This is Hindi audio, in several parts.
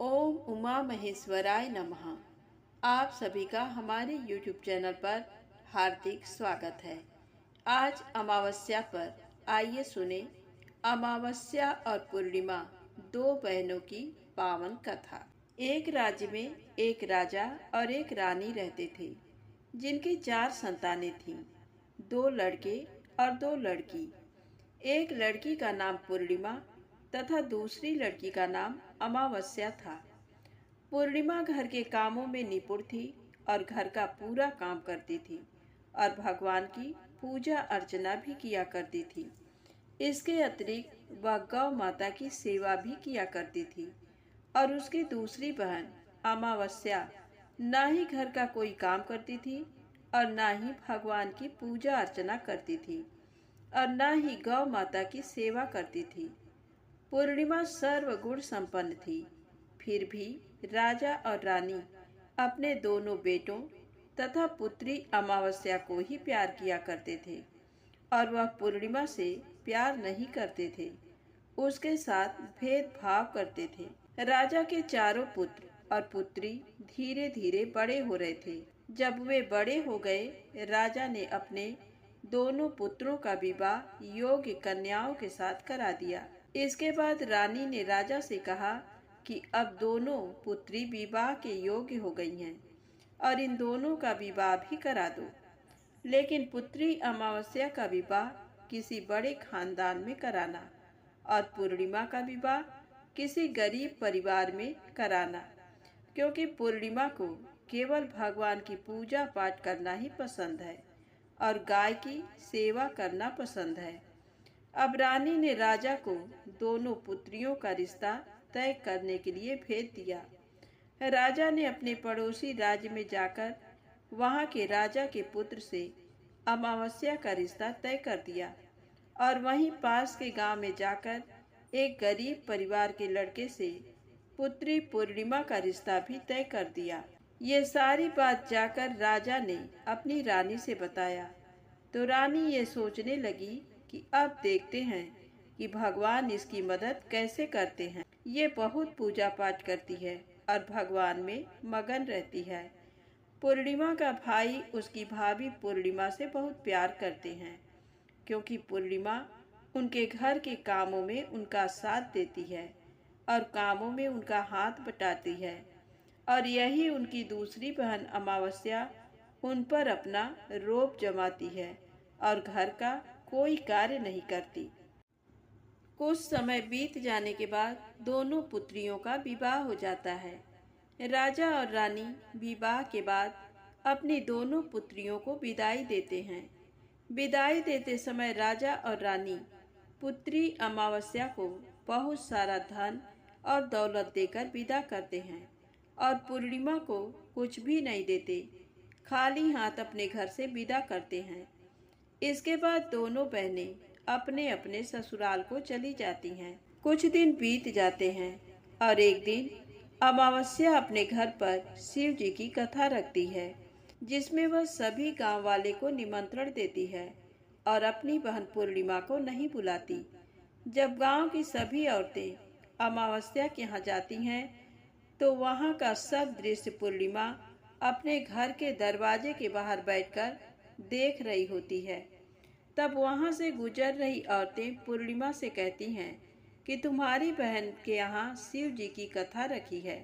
ओम उमा महेश्वराय नमः। आप सभी का हमारे YouTube चैनल पर हार्दिक स्वागत है। आज अमावस्या पर आइए सुने अमावस्या और पूर्णिमा दो बहनों की पावन कथा। एक राज्य में एक राजा और एक रानी रहते थे, जिनकी 4 संतानें थीं, 2 लड़के और 2 लड़की। एक लड़की का नाम पूर्णिमा तथा दूसरी लड़की का नाम अमावस्या था। पूर्णिमा घर के कामों में निपुण थी और घर का पूरा काम करती थी और भगवान की पूजा अर्चना भी किया करती थी। इसके अतिरिक्त वह गौ माता की सेवा भी किया करती थी। और उसकी दूसरी बहन अमावस्या ना ही घर का कोई काम करती थी और ना ही भगवान की पूजा अर्चना करती थी और ना ही गौ माता की सेवा करती थी। पूर्णिमा सर्वगुण संपन्न थी। फिर भी राजा और रानी अपने दोनों बेटों तथा पुत्री अमावस्या को ही प्यार किया करते थे और वह पूर्णिमा से प्यार नहीं करते थे, उसके साथ भेदभाव करते थे। राजा के चारों पुत्र और पुत्री धीरे धीरे बड़े हो रहे थे। जब वे बड़े हो गए, राजा ने अपने दोनों पुत्रों का विवाह योग्य कन्याओं के साथ करा दिया। इसके बाद रानी ने राजा से कहा कि अब दोनों पुत्री विवाह के योग्य हो गई हैं और इन दोनों का विवाह भी करा दो। लेकिन पुत्री अमावस्या का विवाह किसी बड़े खानदान में कराना और पूर्णिमा का विवाह किसी गरीब परिवार में कराना, क्योंकि पूर्णिमा को केवल भगवान की पूजा पाठ करना ही पसंद है और गाय की सेवा करना पसंद है। अब रानी ने राजा को दोनों पुत्रियों का रिश्ता तय करने के लिए भेज दिया। राजा ने अपने पड़ोसी राज्य में जाकर वहां के राजा के पुत्र से अमावस्या का रिश्ता तय कर दिया और वहीं पास के गांव में जाकर एक गरीब परिवार के लड़के से पुत्री पूर्णिमा का रिश्ता भी तय कर दिया। ये सारी बात जाकर राजा ने अपनी रानी से बताया तो रानी ये सोचने लगी कि अब देखते हैं कि भगवान इसकी मदद कैसे करते हैं। ये बहुत पूजा पाठ करती है और भगवान में मगन रहती है। पूर्णिमा का भाई उसकी भाभी पूर्णिमा से बहुत प्यार करते हैं, क्योंकि पूर्णिमा उनके घर के कामों में उनका साथ देती है और कामों में उनका हाथ बटाती है। और यही उनकी दूसरी बहन अमावस्या उन पर अपना रोब जमाती है और घर का कोई कार्य नहीं करती। कुछ समय बीत जाने के बाद दोनों पुत्रियों का विवाह हो जाता है। राजा और रानी विवाह के बाद अपनी दोनों पुत्रियों को विदाई देते हैं। विदाई देते समय राजा और रानी पुत्री अमावस्या को बहुत सारा धन और दौलत देकर विदा करते हैं और पूर्णिमा को कुछ भी नहीं देते, खाली हाथ अपने घर से विदा करते हैं। इसके बाद दोनों बहनें अपने अपने ससुराल को चली जाती हैं। कुछ दिन बीत जाते हैं और एक दिन अमावस्या अपने घर पर शिव जी की कथा रखती है, जिसमें वह सभी गांव वाले को निमंत्रण देती है और अपनी बहन पूर्णिमा को नहीं बुलाती। जब गांव की सभी औरतें अमावस्या के यहाँ जाती हैं तो वहाँ का सब दृश्य पूर्णिमा अपने घर के दरवाजे के बाहर बैठकर देख रही होती है। तब वहां से गुजर रही औरतें पूर्णिमा से कहती हैं कि तुम्हारी बहन के यहाँ शिव जी की कथा रखी है,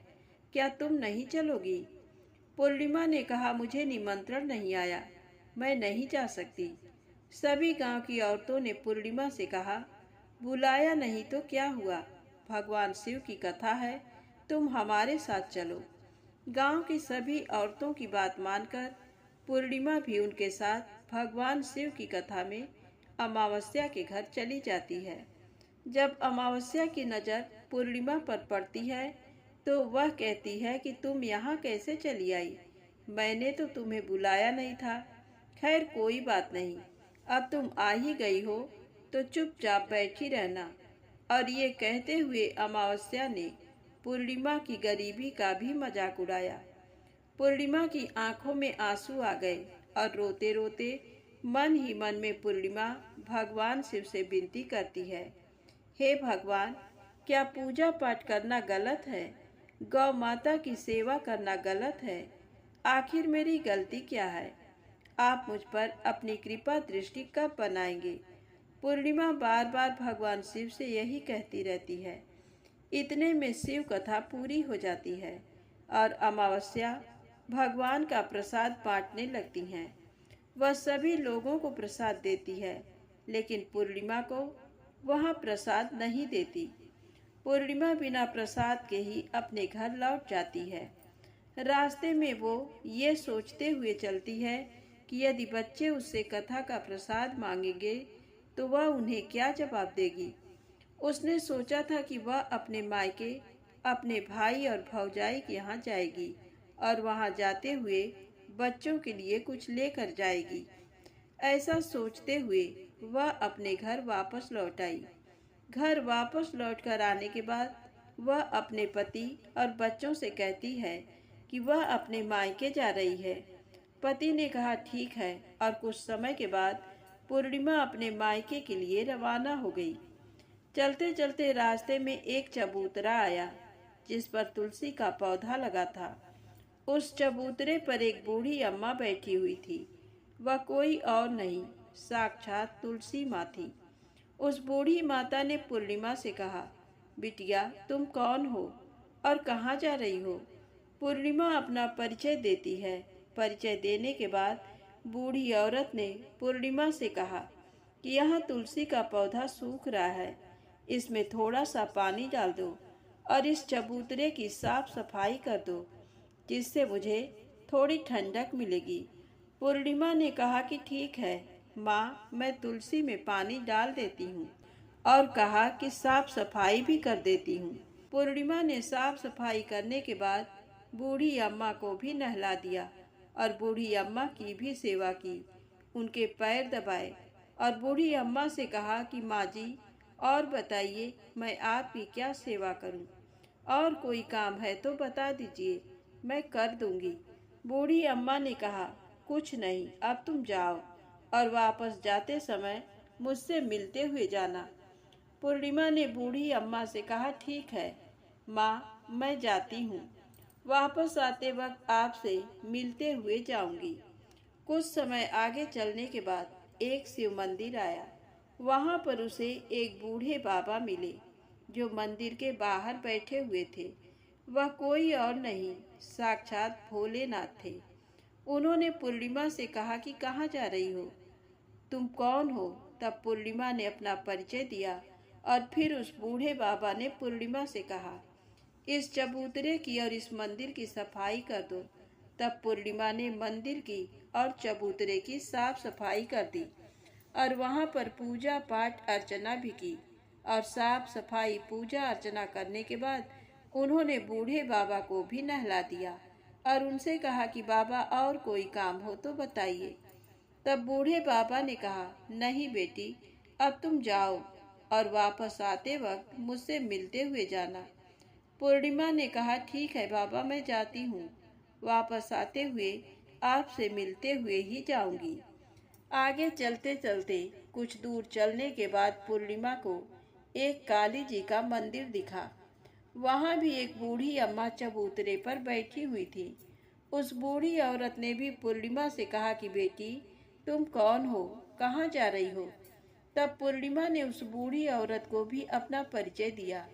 क्या तुम नहीं चलोगी? पूर्णिमा ने कहा, मुझे निमंत्रण नहीं आया, मैं नहीं जा सकती। सभी गांव की औरतों ने पूर्णिमा से कहा, बुलाया नहीं तो क्या हुआ, भगवान शिव की कथा है, तुम हमारे साथ चलो। गांव की सभी औरतों की बात मानकर पूर्णिमा भी उनके साथ भगवान शिव की कथा में अमावस्या के घर चली जाती है। जब अमावस्या की नज़र पूर्णिमा पर पड़ती है तो वह कहती है कि तुम यहाँ कैसे चली आई, मैंने तो तुम्हें बुलाया नहीं था। खैर कोई बात नहीं, अब तुम आ ही गई हो तो चुपचाप बैठी रहना। और ये कहते हुए अमावस्या ने पूर्णिमा की गरीबी का भी मजाक उड़ाया। पूर्णिमा की आंखों में आंसू आ गए और रोते रोते मन ही मन में पूर्णिमा भगवान शिव से विनती करती है, हे भगवान, क्या पूजा पाठ करना गलत है? गौ माता की सेवा करना गलत है। आखिर मेरी गलती क्या है? आप मुझ पर अपनी कृपा दृष्टि कब बनाएंगे? पूर्णिमा बार बार भगवान शिव से यही कहती रहती है। इतने में शिव कथा पूरी हो जाती है और अमावस्या भगवान का प्रसाद बांटने लगती हैं। वह सभी लोगों को प्रसाद देती है, लेकिन पूर्णिमा को वह प्रसाद नहीं देती। पूर्णिमा बिना प्रसाद के ही अपने घर लौट जाती है। रास्ते में वो ये सोचते हुए चलती है कि यदि बच्चे उससे कथा का प्रसाद मांगेंगे तो वह उन्हें क्या जवाब देगी। उसने सोचा था कि वह अपने मायके अपने भाई और भौजाई के यहाँ जाएगी और वहाँ जाते हुए बच्चों के लिए कुछ लेकर जाएगी। ऐसा सोचते हुए वह अपने घर वापस लौट आई। घर वापस लौटकर आने के बाद वह अपने पति और बच्चों से कहती है कि वह अपने मायके जा रही है। पति ने कहा ठीक है, और कुछ समय के बाद पूर्णिमा अपने मायके के लिए रवाना हो गई। चलते चलते रास्ते में एक चबूतरा आया जिस पर तुलसी का पौधा लगा था। उस चबूतरे पर एक बूढ़ी अम्मा बैठी हुई थी। वह कोई और नहीं, साक्षात तुलसी माँ थी। उस बूढ़ी माता ने पूर्णिमा से कहा, बिटिया तुम कौन हो और कहाँ जा रही हो? पूर्णिमा अपना परिचय देती है। परिचय देने के बाद बूढ़ी औरत ने पूर्णिमा से कहा कि यहाँ तुलसी का पौधा सूख रहा है, इसमें थोड़ा सा पानी डाल दो और इस चबूतरे की साफ सफाई कर दो, जिससे मुझे थोड़ी ठंडक मिलेगी। पूर्णिमा ने कहा कि ठीक है माँ, मैं तुलसी में पानी डाल देती हूँ, और कहा कि साफ सफाई भी कर देती हूँ। पूर्णिमा ने साफ सफाई करने के बाद बूढ़ी अम्मा को भी नहला दिया और बूढ़ी अम्मा की भी सेवा की। उनके पैर दबाए और बूढ़ी अम्मा से कहा कि माँ जी, और बताइए मैं आपकी क्या सेवा करूँ? और कोई काम है तो बता दीजिए, मैं कर दूंगी। बूढ़ी अम्मा ने कहा, कुछ नहीं, अब तुम जाओ और वापस जाते समय मुझसे मिलते हुए जाना। पूर्णिमा ने बूढ़ी अम्मा से कहा, ठीक है माँ, मैं जाती हूँ। वापस आते वक्त आपसे मिलते हुए जाऊंगी। कुछ समय आगे चलने के बाद एक शिव मंदिर आया। वहाँ पर उसे एक बूढ़े बाबा मिले जो मंदिर के बाहर बैठे हुए थे। वह कोई और नहीं, साक्षात भोलेनाथ थे। उन्होंने पूर्णिमा से कहा कि कहाँ जा रही हो, तुम कौन हो? तब पूर्णिमा ने अपना परिचय दिया और फिर उस बूढ़े बाबा ने पूर्णिमा से कहा, इस चबूतरे की और इस मंदिर की सफाई कर दो। तब पूर्णिमा ने मंदिर की और चबूतरे की साफ सफाई कर दी और वहाँ पर पूजा पाठ अर्चना भी की। और साफ सफाई पूजा अर्चना करने के बाद उन्होंने बूढ़े बाबा को भी नहला दिया और उनसे कहा कि बाबा और कोई काम हो तो बताइए। तब बूढ़े बाबा ने कहा, नहीं बेटी, अब तुम जाओ और वापस आते वक्त मुझसे मिलते हुए जाना। पूर्णिमा ने कहा, ठीक है बाबा, मैं जाती हूँ, वापस आते हुए आपसे मिलते हुए ही जाऊंगी। आगे चलते चलते कुछ दूर चलने के बाद पूर्णिमा को एक काली जी का मंदिर दिखा। वहाँ भी एक बूढ़ी अम्मा चबूतरे पर बैठी हुई थी। उस बूढ़ी औरत ने भी पूर्णिमा से कहा कि बेटी तुम कौन हो, कहाँ जा रही हो? तब पूर्णिमा ने उस बूढ़ी औरत को भी अपना परिचय दिया।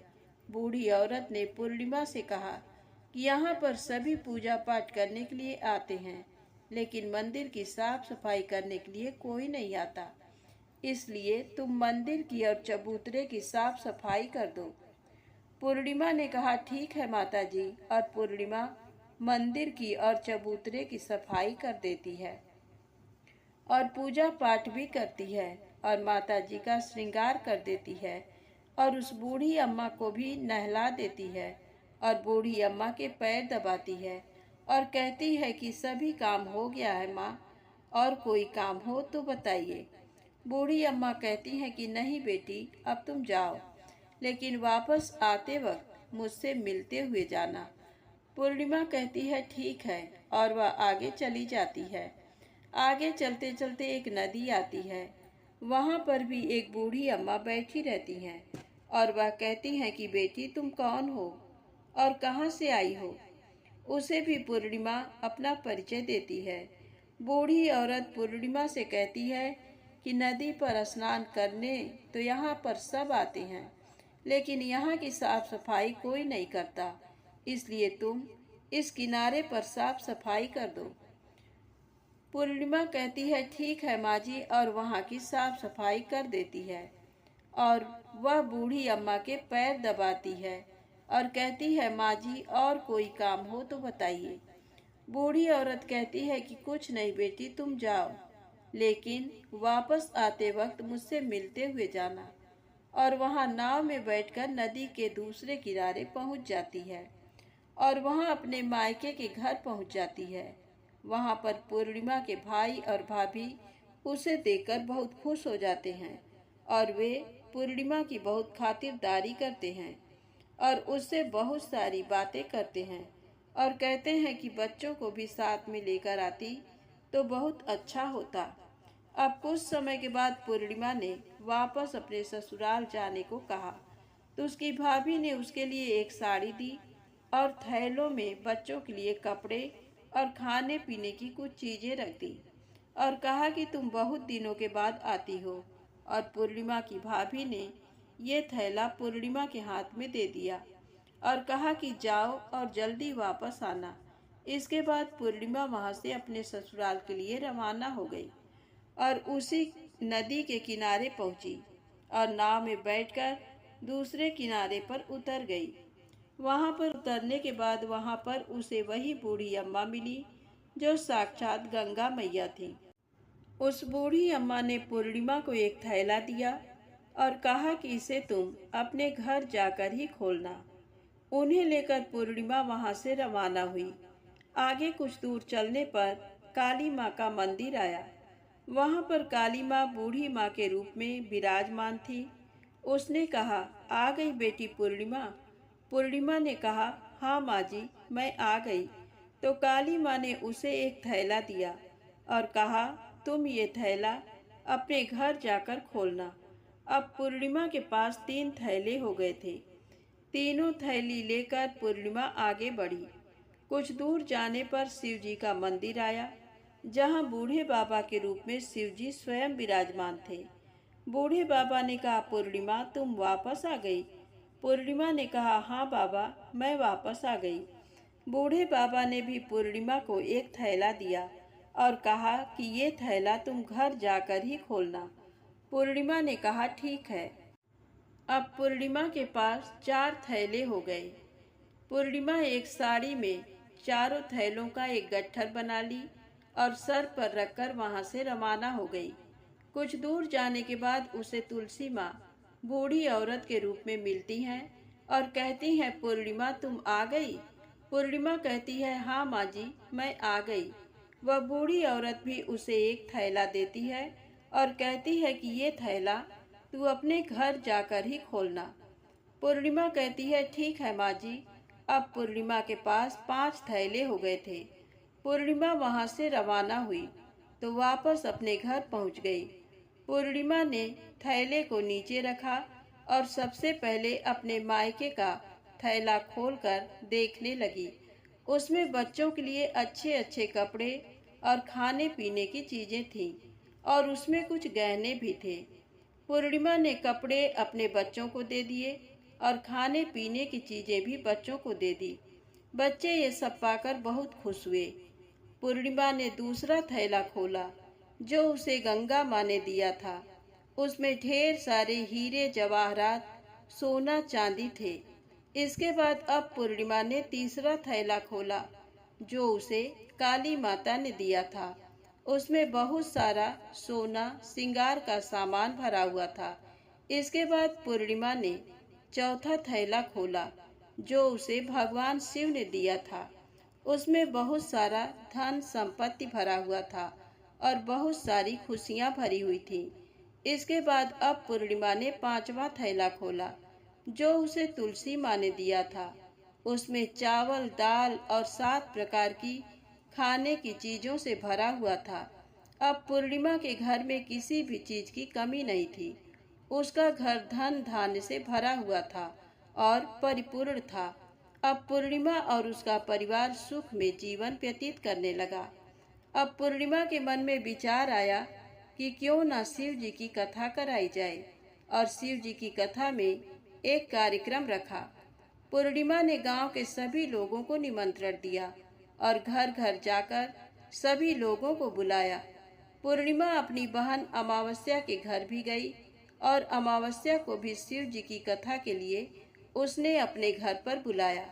बूढ़ी औरत ने पूर्णिमा से कहा कि यहाँ पर सभी पूजा पाठ करने के लिए आते हैं, लेकिन मंदिर की साफ सफाई करने के लिए कोई नहीं आता, इसलिए तुम मंदिर की और चबूतरे की साफ सफाई कर दो। पूर्णिमा ने कहा, ठीक है माता जी, और पूर्णिमा मंदिर की और चबूतरे की सफाई कर देती है और पूजा पाठ भी करती है और माता जी का श्रृंगार कर देती है और उस बूढ़ी अम्मा को भी नहला देती है और बूढ़ी अम्मा के पैर दबाती है और कहती है कि सभी काम हो गया है माँ, और कोई काम हो तो बताइए। बूढ़ी अम्मा कहती हैं कि नहीं बेटी, अब तुम जाओ, लेकिन वापस आते वक्त मुझसे मिलते हुए जाना। पूर्णिमा कहती है ठीक है, और वह आगे चली जाती है। आगे चलते चलते एक नदी आती है। वहाँ पर भी एक बूढ़ी अम्मा बैठी रहती हैं और वह कहती हैं कि बेटी तुम कौन हो और कहाँ से आई हो। उसे भी पूर्णिमा अपना परिचय देती है। बूढ़ी औरत पूर्णिमा से कहती है कि नदी पर स्नान करने तो यहाँ पर सब आते हैं, लेकिन यहाँ की साफ सफाई कोई नहीं करता, इसलिए तुम इस किनारे पर साफ सफाई कर दो। पूर्णिमा कहती है ठीक है माँ जी, और वहाँ की साफ सफाई कर देती है। और वह बूढ़ी अम्मा के पैर दबाती है और कहती है माँ जी, और कोई काम हो तो बताइए। बूढ़ी औरत कहती है कि कुछ नहीं बेटी, तुम जाओ, लेकिन वापस आते वक्त मुझसे मिलते हुए जाना। और वहाँ नाव में बैठकर नदी के दूसरे किनारे पहुँच जाती है और वहाँ अपने मायके के घर पहुँच जाती है। वहाँ पर पूर्णिमा के भाई और भाभी उसे देखकर बहुत खुश हो जाते हैं और वे पूर्णिमा की बहुत खातिरदारी करते हैं और उससे बहुत सारी बातें करते हैं और कहते हैं कि बच्चों को भी साथ में लेकर आती तो बहुत अच्छा होता। अब कुछ समय के बाद पूर्णिमा ने वापस अपने ससुराल जाने को कहा तो उसकी भाभी ने उसके लिए एक साड़ी दी और थैलों में बच्चों के लिए कपड़े और खाने पीने की कुछ चीजें रख दी और कहा कि तुम बहुत दिनों के बाद आती हो। और पूर्णिमा की भाभी ने ये थैला पूर्णिमा के हाथ में दे दिया और कहा कि जाओ और जल्दी वापस आना। इसके बाद पूर्णिमा वहां से अपने ससुराल के लिए रवाना हो गई और उसी नदी के किनारे पहुंची और नाव में बैठकर दूसरे किनारे पर उतर गई। वहां पर उतरने के बाद वहां पर उसे वही बूढ़ी अम्मा मिली जो साक्षात गंगा मैया थी। उस बूढ़ी अम्मा ने पूर्णिमा को एक थैला दिया और कहा कि इसे तुम अपने घर जाकर ही खोलना। उन्हें लेकर पूर्णिमा वहां से रवाना हुई। आगे कुछ दूर चलने पर काली माँ का मंदिर आया। वहां पर काली माँ बूढ़ी माँ के रूप में विराजमान थी। उसने कहा, आ गई बेटी पूर्णिमा। पूर्णिमा ने कहा, हाँ माँ जी, मैं आ गई। तो काली माँ ने उसे एक थैला दिया और कहा, तुम ये थैला अपने घर जाकर खोलना। अब पूर्णिमा के पास 3 थैले हो गए थे। तीनों थैली लेकर पूर्णिमा आगे बढ़ी। कुछ दूर जाने पर शिव जी का मंदिर आया, जहाँ बूढ़े बाबा के रूप में शिव जी स्वयं विराजमान थे। बूढ़े बाबा ने कहा, पूर्णिमा तुम वापस आ गई। पूर्णिमा ने कहा, हाँ बाबा, मैं वापस आ गई। बूढ़े बाबा ने भी पूर्णिमा को एक थैला दिया और कहा कि ये थैला तुम घर जाकर ही खोलना। पूर्णिमा ने कहा, ठीक है। अब पूर्णिमा के पास 4 थैले हो गए। पूर्णिमा एक साड़ी में चारों थैलों का एक गट्ठर बना ली और सर पर रखकर वहां से रवाना हो गई। कुछ दूर जाने के बाद उसे तुलसी माँ बूढ़ी औरत के रूप में मिलती हैं और कहती हैं, पूर्णिमा तुम आ गई। पूर्णिमा कहती है, हाँ माँ जी, मैं आ गई। वह बूढ़ी औरत भी उसे एक थैला देती है और कहती है कि ये थैला तू अपने घर जाकर ही खोलना। पूर्णिमा कहती है, ठीक है माँ जी। अब पूर्णिमा के पास 5 थैले हो गए थे। पूर्णिमा वहां से रवाना हुई तो वापस अपने घर पहुंच गई। पूर्णिमा ने थैले को नीचे रखा और सबसे पहले अपने मायके का थैला खोलकर देखने लगी। उसमें बच्चों के लिए अच्छे अच्छे कपड़े और खाने पीने की चीजें थीं और उसमें कुछ गहने भी थे। पूर्णिमा ने कपड़े अपने बच्चों को दे दिए और खाने पीने की चीजें भी बच्चों को दे दी। बच्चे ये सब पाकर बहुत खुश हुए। पूर्णिमा ने दूसरा थैला खोला जो उसे गंगा माँ ने दिया था। उसमें ढेर सारे हीरे जवाहरात, सोना चांदी थे। इसके बाद अब पूर्णिमा ने तीसरा थैला खोला जो उसे काली माता ने दिया था। उसमें बहुत सारा सोना श्रृंगार का सामान भरा हुआ था। इसके बाद पूर्णिमा ने चौथा थैला खोला जो उसे भगवान शिव ने दिया था। उसमें बहुत सारा धन संपत्ति भरा हुआ था और बहुत सारी खुशियां भरी हुई थी। इसके बाद अब पूर्णिमा ने 5वां थैला खोला जो उसे तुलसी माँ ने दिया था। उसमें चावल, दाल और 7 प्रकार की खाने की चीजों से भरा हुआ था। अब पूर्णिमा के घर में किसी भी चीज की कमी नहीं थी। उसका घर धन धान्य से भरा हुआ था और परिपूर्ण था। अब पूर्णिमा और उसका परिवार सुख में जीवन व्यतीत करने लगा। अब पूर्णिमा के मन में विचार आया कि क्यों न शिव जी की कथा कराई जाए, और शिव जी की कथा में एक कार्यक्रम रखा। पूर्णिमा ने गांव के सभी लोगों को निमंत्रण दिया और घर घर जाकर सभी लोगों को बुलाया। पूर्णिमा अपनी बहन अमावस्या के घर भी गई और अमावस्या को भी शिव जी की कथा के लिए उसने अपने घर पर बुलाया।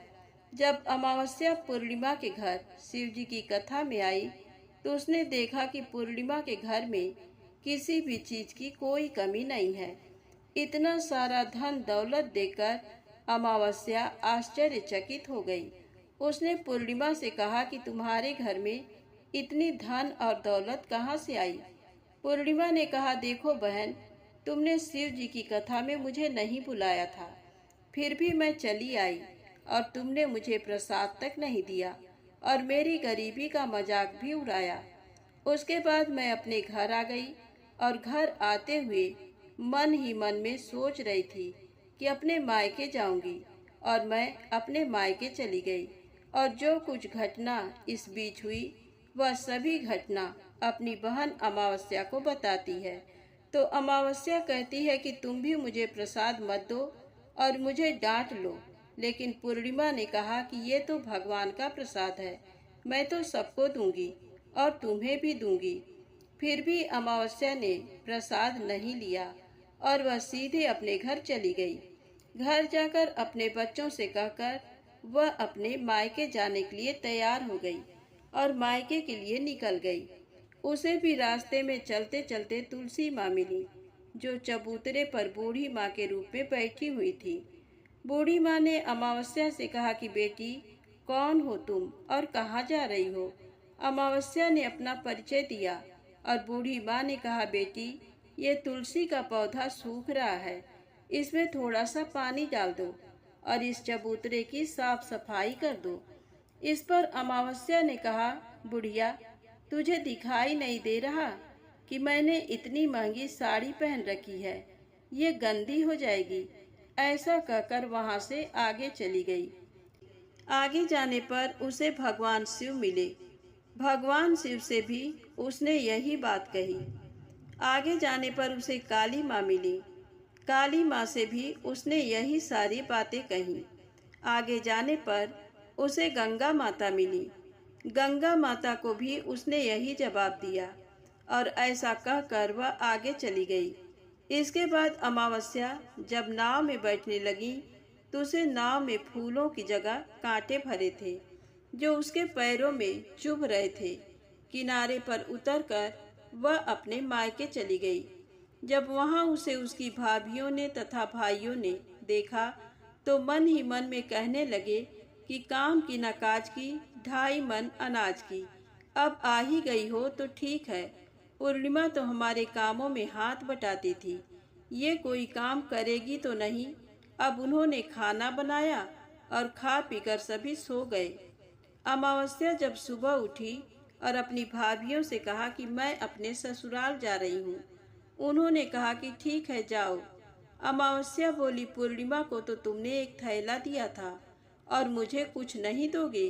जब अमावस्या पूर्णिमा के घर शिव जी की कथा में आई तो उसने देखा कि पूर्णिमा के घर में किसी भी चीज की कोई कमी नहीं है। इतना सारा धन दौलत देखकर अमावस्या आश्चर्यचकित हो गई। उसने पूर्णिमा से कहा कि तुम्हारे घर में इतनी धन और दौलत कहाँ से आई? पूर्णिमा ने कहा, देखो बहन, तुमने शिव जी की कथा में मुझे नहीं बुलाया था, फिर भी मैं चली आई और तुमने मुझे प्रसाद तक नहीं दिया और मेरी गरीबी का मजाक भी उड़ाया। उसके बाद मैं अपने घर आ गई और घर आते हुए मन ही मन में सोच रही थी कि अपने मायके जाऊंगी, और मैं अपने मायके चली गई। और जो कुछ घटना इस बीच हुई वह सभी घटना अपनी बहन अमावस्या को बताती है। तो अमावस्या कहती है कि तुम भी मुझे प्रसाद मत दो और मुझे डांट लो, लेकिन पूर्णिमा ने कहा कि ये तो भगवान का प्रसाद है, मैं तो सबको दूंगी और तुम्हें भी दूंगी। फिर भी अमावस्या ने प्रसाद नहीं लिया और वह सीधे अपने घर चली गई। घर जाकर अपने बच्चों से कहकर वह अपने मायके जाने के लिए तैयार हो गई और मायके के लिए निकल गई। उसे भी रास्ते में चलते चलते तुलसी माँ मिली, जो चबूतरे पर बूढ़ी माँ के रूप में बैठी हुई थी। बूढ़ी माँ ने अमावस्या से कहा कि बेटी, कौन हो तुम और कहाँ जा रही हो? अमावस्या ने अपना परिचय दिया और बूढ़ी माँ ने कहा, बेटी, ये तुलसी का पौधा सूख रहा है, इसमें थोड़ा सा पानी डाल दो और इस चबूतरे की साफ सफाई कर दो। इस पर अमावस्या ने कहा, बुढ़िया, तुझे दिखाई नहीं दे रहा कि मैंने इतनी महंगी साड़ी पहन रखी है, ये गंदी हो जाएगी। ऐसा कहकर वहां से आगे चली गई। आगे जाने पर उसे भगवान शिव मिले। भगवान शिव से भी उसने यही बात कही। आगे जाने पर उसे काली माँ मिली। काली माँ से भी उसने यही सारी बातें कही। आगे जाने पर उसे गंगा माता मिली। गंगा माता को भी उसने यही जवाब दिया और ऐसा कहकर वह आगे चली गई। इसके बाद अमावस्या जब नाव में बैठने लगी तो उसे नाव में फूलों की जगह कांटे भरे थे, जो उसके पैरों में चुभ रहे थे। किनारे पर उतरकर वह अपने मायके चली गई। जब वहां उसे उसकी भाभियों ने तथा भाइयों ने देखा तो मन ही मन में कहने लगे कि काम की न काज की, 2.5 मन अनाज की। अब आ ही गई हो तो ठीक है। पूर्णिमा तो हमारे कामों में हाथ बटाती थी, ये कोई काम करेगी तो नहीं। अब उन्होंने खाना बनाया और खा पीकर सभी सो गए। अमावस्या जब सुबह उठी और अपनी भाभियों से कहा कि मैं अपने ससुराल जा रही हूँ। उन्होंने कहा कि ठीक है, जाओ। अमावस्या बोली, पूर्णिमा को तो तुमने एक थैला दिया था और मुझे कुछ नहीं दोगे?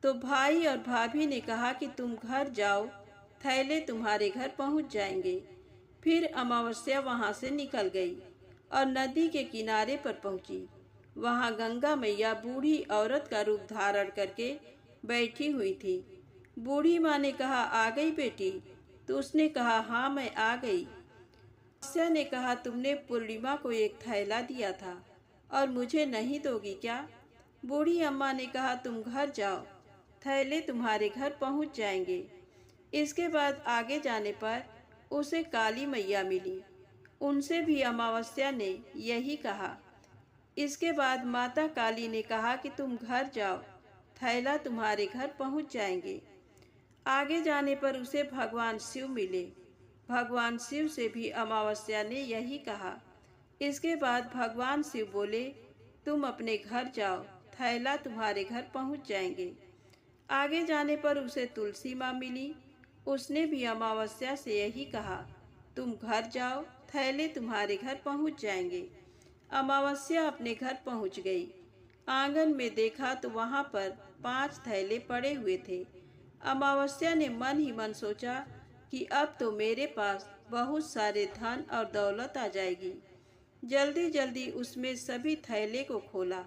तो भाई और भाभी ने कहा कि तुम घर जाओ, थैले तुम्हारे घर पहुंच जाएंगे। फिर अमावस्या वहां से निकल गई और नदी के किनारे पर पहुंची। वहां गंगा मैया बूढ़ी औरत का रूप धारण करके बैठी हुई थी। बूढ़ी माँ ने कहा, आ गई बेटी? तो उसने कहा, हाँ, मैं आ गई। अमावस्या ने कहा, तुमने पूर्णिमा को एक थैला दिया था और मुझे नहीं दोगी क्या? बूढ़ी अम्मा ने कहा, तुम घर जाओ, थैले तुम्हारे घर पहुंच जाएंगे। इसके बाद आगे जाने पर उसे काली मैया मिली। उनसे भी अमावस्या ने यही कहा। इसके बाद माता काली ने कहा कि तुम घर जाओ, थैला तुम्हारे घर पहुंच जाएंगे। आगे जाने पर उसे भगवान शिव मिले। भगवान शिव से भी अमावस्या ने यही कहा। इसके बाद भगवान शिव बोले, तुम अपने घर जाओ, थैला तुम्हारे घर पहुंच जाएंगे। आगे जाने पर उसे तुलसी माँ मिली। उसने भी अमावस्या से यही कहा, तुम घर जाओ, थैले तुम्हारे घर पहुंच जाएंगे। अमावस्या अपने घर पहुंच गई। आंगन में देखा तो वहां पर 5 थैले पड़े हुए थे। अमावस्या ने मन ही मन सोचा कि अब तो मेरे पास बहुत सारे धन और दौलत आ जाएगी। जल्दी जल्दी उसमें सभी थैले को खोला।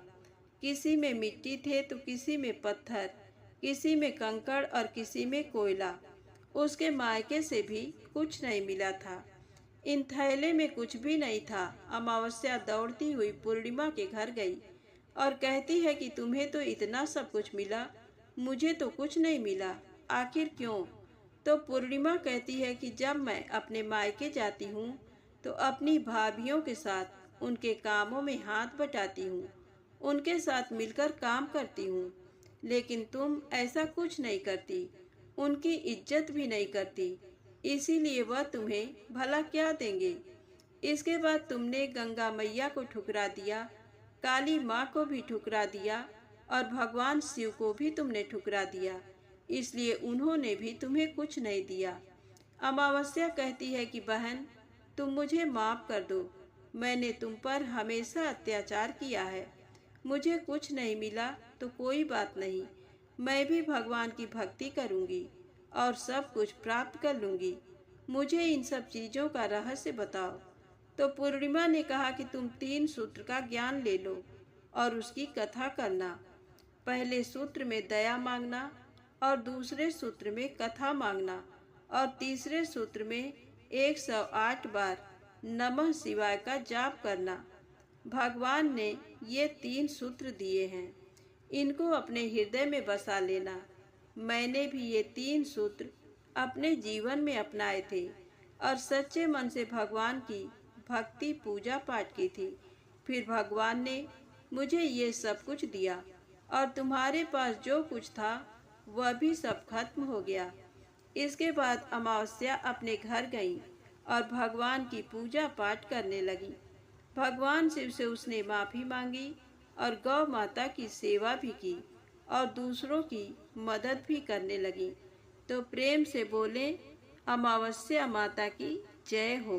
किसी में मिट्टी थे तो किसी में पत्थर, किसी में कंकड़ और किसी में कोयला। उसके मायके से भी कुछ नहीं मिला था। इन थैले में कुछ भी नहीं था। अमावस्या दौड़ती हुई पूर्णिमा के घर गई और कहती है कि तुम्हें तो इतना सब कुछ मिला, मुझे तो कुछ नहीं मिला, आखिर क्यों? तो पूर्णिमा कहती है कि जब मैं अपने मायके जाती हूँ तो अपनी भाभियों के साथ उनके कामों में हाथ बटाती हूँ, उनके साथ मिलकर काम करती हूँ, लेकिन तुम ऐसा कुछ नहीं करती, उनकी इज्जत भी नहीं करती, इसीलिए वह तुम्हें भला क्या देंगे। इसके बाद तुमने गंगा मैया को ठुकरा दिया, काली माँ को भी ठुकरा दिया और भगवान शिव को भी तुमने ठुकरा दिया, इसलिए उन्होंने भी तुम्हें कुछ नहीं दिया। अमावस्या कहती है कि बहन, तुम मुझे माफ कर दो, मैंने तुम पर हमेशा अत्याचार किया है। मुझे कुछ नहीं मिला तो कोई बात नहीं, मैं भी भगवान की भक्ति करूंगी और सब कुछ प्राप्त कर लूंगी। मुझे इन सब चीज़ों का रहस्य बताओ। तो पूर्णिमा ने कहा कि तुम 3 सूत्र का ज्ञान ले लो और उसकी कथा करना। पहले सूत्र में दया मांगना और दूसरे सूत्र में कथा मांगना और तीसरे सूत्र में 108 बार नमः शिवाय का जाप करना। भगवान ने ये 3 सूत्र दिए हैं, इनको अपने हृदय में बसा लेना। मैंने भी ये 3 सूत्र अपने जीवन में अपनाए थे और सच्चे मन से भगवान की भक्ति पूजा पाठ की थी। फिर भगवान ने मुझे ये सब कुछ दिया और तुम्हारे पास जो कुछ था वह भी सब खत्म हो गया। इसके बाद अमावस्या अपने घर गई और भगवान की पूजा पाठ करने लगी। भगवान शिव से उसने माफ़ी मांगी और गौ माता की सेवा भी की और दूसरों की मदद भी करने लगी। तो प्रेम से बोले, अमावस्या माता की जय हो।